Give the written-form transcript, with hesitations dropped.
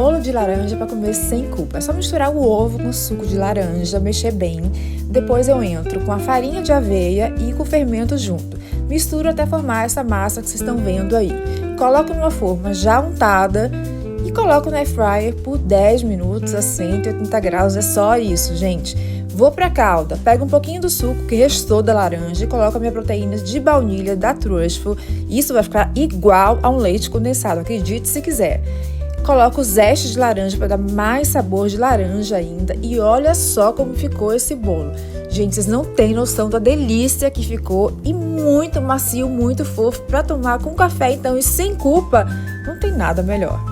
bolo de laranja para comer sem culpa. É só misturar o ovo com o suco de laranja, mexer bem. Depois eu entro com a farinha de aveia e com o fermento junto. Misturo até formar essa massa que vocês estão vendo aí. Coloco numa forma já untada e coloco na air fryer por 10 minutos a 180 graus. É só isso, gente. Vou para a calda, pego um pouquinho do suco que restou da laranja e coloco a minha proteína de baunilha da Truffle. Isso vai ficar igual a um leite condensado, acredite se quiser. Coloco o zeste de laranja para dar mais sabor de laranja ainda. E olha só como ficou esse bolo. Gente, vocês não têm noção da delícia que ficou e muito macio, muito fofo para tomar com café. Então, e sem culpa, não tem nada melhor.